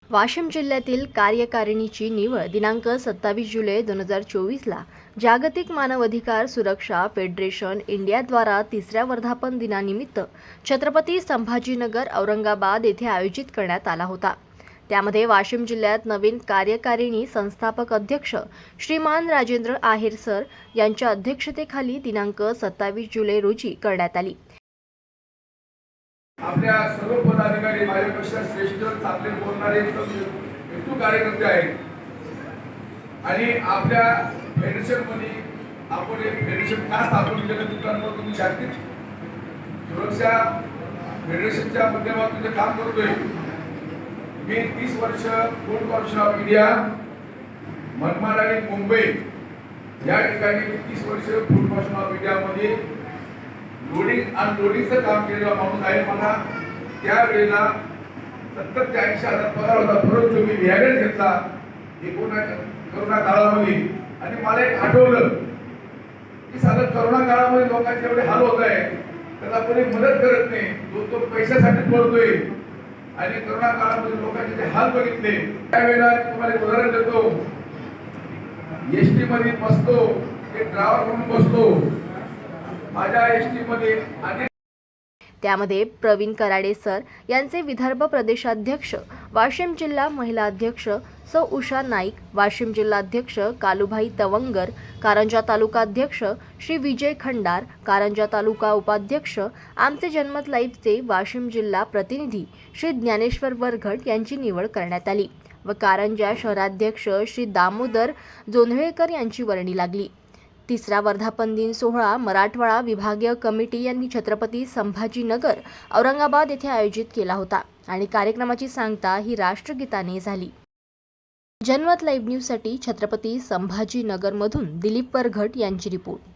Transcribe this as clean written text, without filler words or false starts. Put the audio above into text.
वाशिम जिल्ह्यातील कार्यकारिणीची निवड दिनांक 27 जुलै 2024ला जागतिक मानवाधिकार सुरक्षा फेडरेशन इंडियाद्वारा तिसऱ्या वर्धापन दिनानिमित्त छत्रपती संभाजीनगर औरंगाबाद येथे आयोजित करण्यात आला होता। त्यामध्ये वाशिम जिल्ह्यात नवीन कार्यकारिणी संस्थापक अध्यक्ष श्रीमान राजेंद्र आहेर सर यांच्या अध्यक्षतेखाली दिनांक 27 जुलै रोजी करण्यात आली। आपल्या सर्व पदाधिकारी माझ्यापेक्षा श्रेष्ठ चांगले बोलणारे हेतू कार्यकर्ते आहेत आणि आपल्या फेडरेशन मध्ये आपण एक फेडरेशन का स्थापन केलं दुकानावर तुम्ही जागतिक सुरक्षा फेडरेशनच्या माध्यमातून काम करतोय। मी 30 वर्ष food corporation of India Manmad आणि मुंबई या ठिकाणी 30 वर्ष फूड कॉर्पोरेशन ऑफ इंडिया मध्ये लोडिंग अनलोडिंगचं काम केलेला माणूस आहे। मला त्यावेळेला 70 ते 80 हजार पगार होता, परंतु मी व्यागेट घेतला करोना काळामध्ये आणि मला एक आठवलं की साधं करोना काळामध्ये लोकांचे एवढे हाल होत आहे, त्याला कोणी मदत करत नाही, तो पैशासाठी पळतोय आणि करोना काळामध्ये लोकांचे जे हाल बघितले त्यावेळेला तुम्हाला एक उदाहरण देतो। एसटी मध्ये बसतो, एक ड्रायव्हर म्हणून बसतो, माझ्या एसटी मध्ये त्यामध्ये प्रवीण कराडे सर यांचे विदर्भ प्रदेशाध्यक्ष, वाशिम जिल्हा महिला अध्यक्ष सौ उषा नाईक, वाशिम जिल्हा अध्यक्ष कालूभाई तवंगर, कारंजा तालुका अध्यक्ष श्री विजय खंडार, कारंजा तालुका उपाध्यक्ष आमचे जनमत लाईव्हचे वाशिम जिल्हा प्रतिनिधी श्री ज्ञानेश्वर वरघट यांची निवड करण्यात आली व कारंजा शहराध्यक्ष श्री दामोदर जोंधळेकर यांची वर्णी लागली। तिसरा वर्धापन दिन सोहळा मराठवाडा विभागीय कमिटी यांनी छत्रपती संभाजीनगर औरंगाबाद येथे आयोजित केला होता आणि कार्यक्रमाची सांगता ही राष्ट्रगीताने झाली। जनमत लाईव्ह न्यूजसाठी छत्रपती संभाजीनगरमधून दिलीप वरघट यांची रिपोर्ट।